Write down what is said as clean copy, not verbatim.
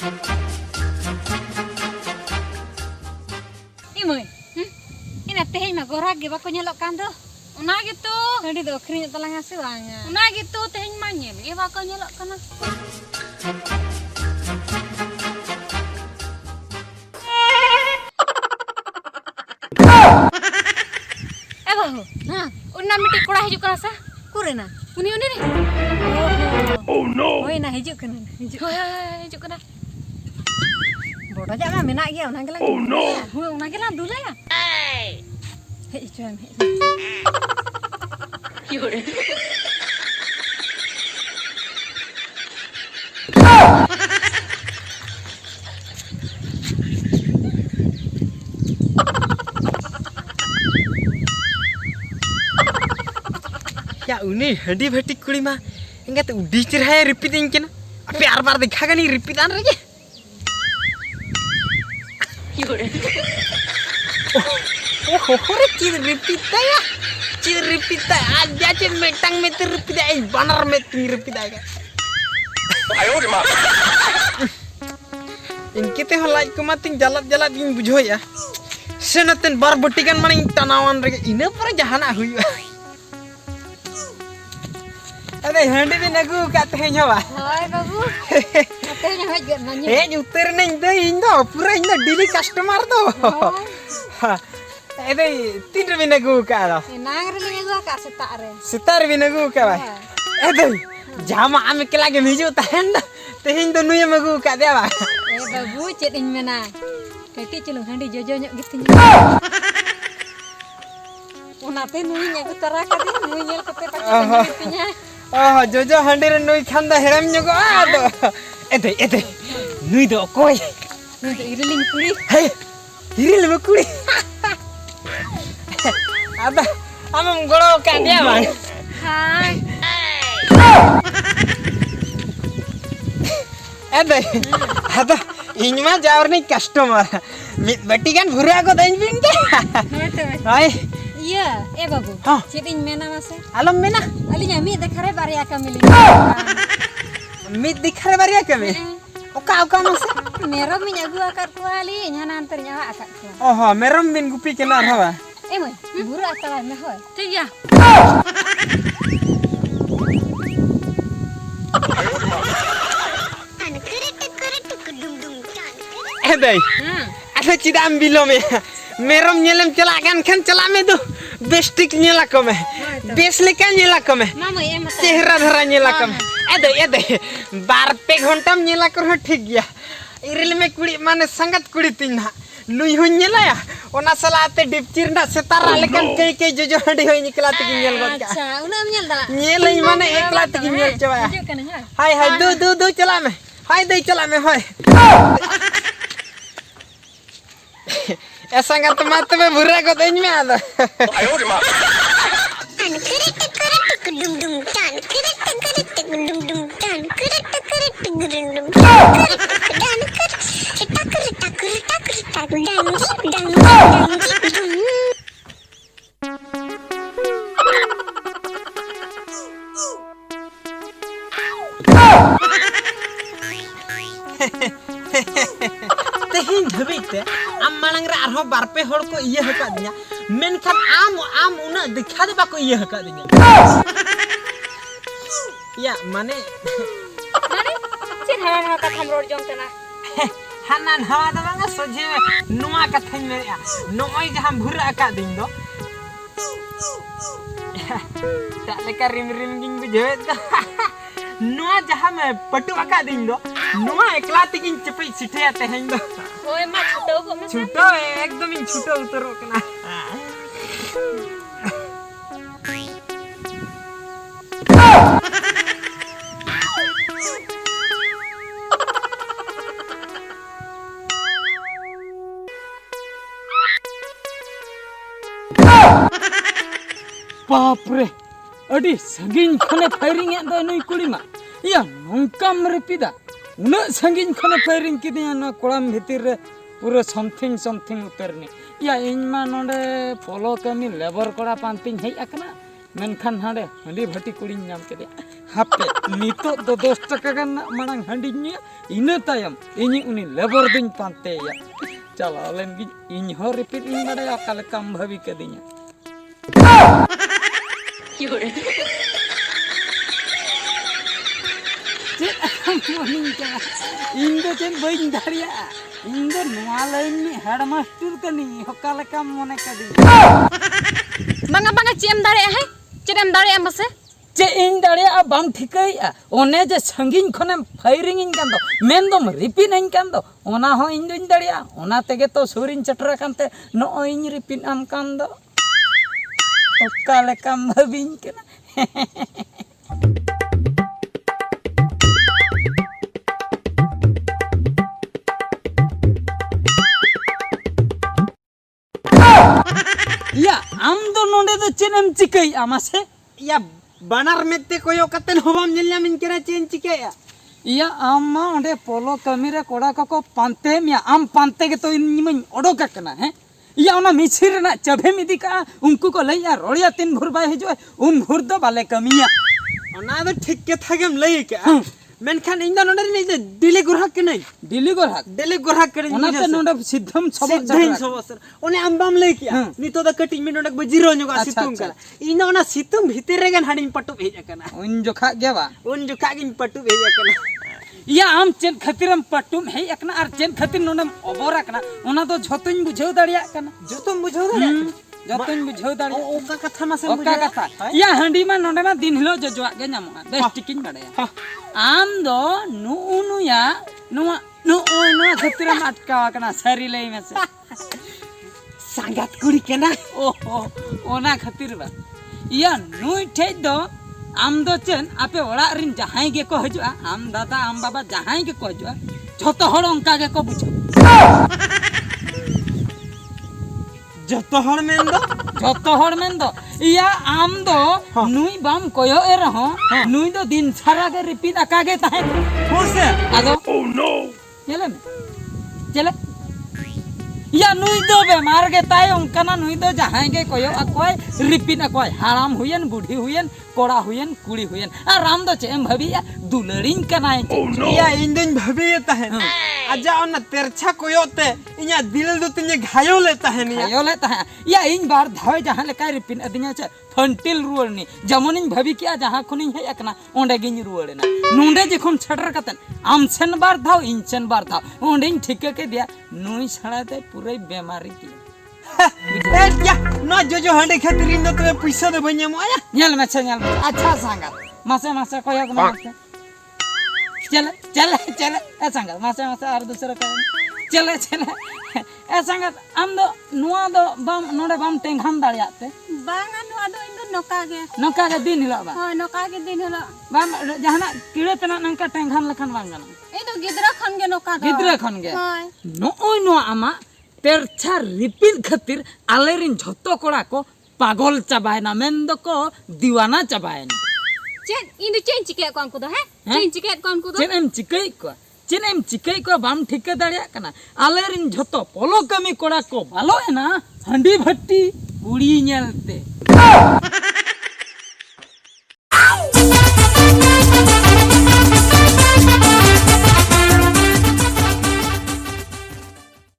Imoy, ini teh mah gorak ge bako nyelok kan tuh. Una gitu. Tadi do kering telang ngasih wanya. Una gitu teh mah nyel ge bako nyelok kana. Bahu. Nah, una miti kura hijau kerasa. Kurena. Uni nih. Oh no. Oh nah hijau kana. Hijau kana. Bodoh aja mah menak ge una gelang. Oh no. Una gelang dulu ya. Hei cuan. Yore. Ya uni hadi bhati kuli mah enggak tuh di cerah repeat ingin apa arbar देखा gani repeat an rege oh hore cid repeat ya cid repeat aja cid metang meter repeat ay banar meter repeat ay ayo di mah इनके ते haulage को मातिंग जलत इन बुझो या सेनतन बार बटिकन माने तनावन रगे इने पर जहाना हुई अरे हंडी भी नगु काते हैं हवा हाय बाबू काते हैं हज नन्या ए उतर नहीं दे इन दो पूरा इन डेली कस्टमर दो अरे तीन भी नगु का रो नांगर ले नगु का सितार भी नगु का भाई अरे जामा आम के लागे मिजो तहन ते इन दो नुय मगु का देवा ए बाबू चेत इन मेना कटी चलो हंडी जोजो ᱧᱚᱜ गितिन ओनाते नुई ᱧᱮᱜ तरा कदी नुई ᱧᱮᱞ कते पाचे गितिnya ओह जोजो हंडी रे नुई खांदा हेरम ᱧᱚᱜ आदो एते नुई दो कोई नुई दो इरिलिंग कुड़ी हे इरिल म कुड़ी आदा आमम गड़ो का दिया बांग हाय एते आदा इनमा जावरनी कस्टमर मित बटिकन भुरा को देन बिन दे हाय iya babu cit इन मेना मासे आलम मेना alinya mi dekhare baria ka mili मित दिखरे बारिया कमे ओका ओका मासे merom mi nyagu akar ku ali nyana antar nyawa akar ku ओह मेरम बिन गुपी केना हवा moy buru atala me hoy ठीक ya दे अच्छा चिदाम बिलो में मेरम नेलम चला गन खन चला में दो बेस्टिक नेला कमे बेस लेका नेला कमे मामा एम चेहरा धरा नेला कमे दे बार पे घंटा में नेला कर ठीक गया इरिल में कुड़ी माने संगत कुड़ी तिना नुई हो नेला या ओना सलाते डिपचिर ना सेतारा लेकन के जो हडी होई निकला त नेल गत का अच्छा उना नेल दा नेल माने एकला त नेल चवा हाय हाय दो चला में हाय दे चला में हाय ऐसा कर तो मत में बुरा को दें में आदा आयो रे मां तेहिन धबिते आम मालंग रे आरो बारपे होड़ को इये हका दिया मेनखान आम उना दिखा दे बाको इये हका दिया या माने चिन हवा कथा रोड जंतना हाना हवा द बांगा सोझे नुआ कथा मेया नोय जहां भुरा हका दिन दो ताले का रिम गिंग बुझे नुआ जहां में पटु हका दिन दो नुआ एकला तिगिन चपई सिठे आते हैं दो ओए मा छुटो को में छुटो एकदम इन छुटो उतरो कना बाप रे अडी संगिन खने फायरिंग एंड नुई कुड़ी मा या नंकाम रेपिदा उना संगिन खने फायरिंग किदिया ना कोड़ाम भीतर रे पूरा समथिंग उतरनी या इन मा नोडे फॉलो कमी लेबर कोड़ा पांतिंग हेय अकना मेनखान हांडे हंडी भट्टी कुड़ी नाम केदे हापे नितो दो 10 टका गान मांग हंडी नी इना तायम इनी उनी लेबर दिन पांते या चला लेन गी इन हो रिपीट इन बड़े अकाल कम भवी कदिया इन दो चेन बइन दाड़िया इन दो नवा लाइन में हेडमास्टर कनी अकाल कम मने कदी bangga bangga ciem dare hai ciem dare mase चे इन दाड़े आ बाम ठिकैया ओने जे संगिन खने फायरिंग इन कान दो मेन दो रिपीट इन कान दो ओना हो इन दुइन दाड़िया ओना तेगे तो सुरिन चटरा कानते नो इन रिपीट आम कान दो ओकाले काम भाबिन केना या आम दो नोंडे दो चेनम चिकई आमासे या बानार मेते कोयो कतन होबाम नेलना मिन केना चेन चिकेया या आमा ओंडे पोलो कमीरे कोड़ा को पांते मिया आम पांते के तो इनमन ओडोका कना है या ओना मिछिर ना चबे मिदी का उनको को लैया रोड़िया तीन भुर बाय हिजो उन भुर दो बाले कमिया ओना दो ठीक के थागेम लई के मेनखान इन दो नोंडे नि दिले गुरहाक के नै दिल्ली गोरहाक करे ओना ते नोंडे सिद्धम सिद्धम सबसर ओने आमबाम लई के नितो द कटिंग मिन नोंडे बजिरो नुगा सितुम कला इन ओना सितुम भीतर रे गन हाडिन पटु भेज कना उन जोखा गेवा उन जुका गिन पटु भेज कना या आम चेन खतिरम पटुम हे एकना आर चेन खतिर नोंडे ओबोरा कना ओना तो झोतुन बुझाव दाड़िया कना जोतुम बुझाव दाड़िया जतुन बुझाव दाड़िया ओका कथा मा ओका कथा या हंडी मा नोंडे मा दिन हिलो जजवा गे नामो बेस टिकिन बाड़या आम दो नुनुया नुआ नुआ खतिरम अटका कना सरी लई मेसे सांगात कुड़ी केना ओहो ओना खतिर बा या नुई ठे दो आम दो चेन आपे ओड़ा रिन जहाई गे को हजुआ आम दादा आम बाबा जहाई गे को हजुआ झोतो हड़ अंका गे को बुझो जतो हड़ मेन दो या आम दो नुई बाम कोयो ए रहो नुई दो दिन सारा गे रिपीट अका गे ताहे होसे आदो ओह नो चले या नुई दो बेमार गे ताय उनकना नुई दो जहां गे कोयो अकोय रिपीट अकोय हराम हुयन बुढ़ी हुयन कोड़ा हुयन कुड़ी हुयन आ राम दो चेम भबिया दुलड़िन कनाय या इन दिन भबिया ताहे आजा ओना तेरछा कोयोते इया दिल दो तिने घायो लेता है या इन बार धावे जहां लेका रिपीट अदिया चे फंटिल रुवरनी जमन इन भबी किया जहां खुनी है एकना ओंडे गिन रुवरना नुंडे जखम छटर कतन आम सेन बार धाव इन सेन बार धाव ओंडे इन ठीक के दिया नुई छड़ा दे पूरे बीमारी की ए या न जो हंडे खातिर इन दो तबे पैसा दे बन्या माया नेल में अच्छा सांगा मासे कोया को मासे चले ए सांगा मासे और दूसरा को चले ए सांगा आम दो नुआ दो बम नोडे बम टेंगाम दाड़ियाते banga नुआ दो इन दो नोका के दिन हिला बा हां नोका के दिन हला बम जहाना कीड़े तना नंका टेंगाम लखन बांगना ए तो गिदरा खन गे नोका दो गिदरा खन गे हां नो आमा तेरछा रिपीट खातिर आलेरिन झोतो कोड़ा को पागल चाबायना मेन दो को दीवाना चाबायना चेन इन चेन चिके कोन को दो है चेन चिके कोन को दो चेन एम चिकई को बाम ठिके दाड़िया कना आलेरिन झोतो पोलो कमी कोड़ा को भालो है ना हंडी भट्टी कुड़ी नेलते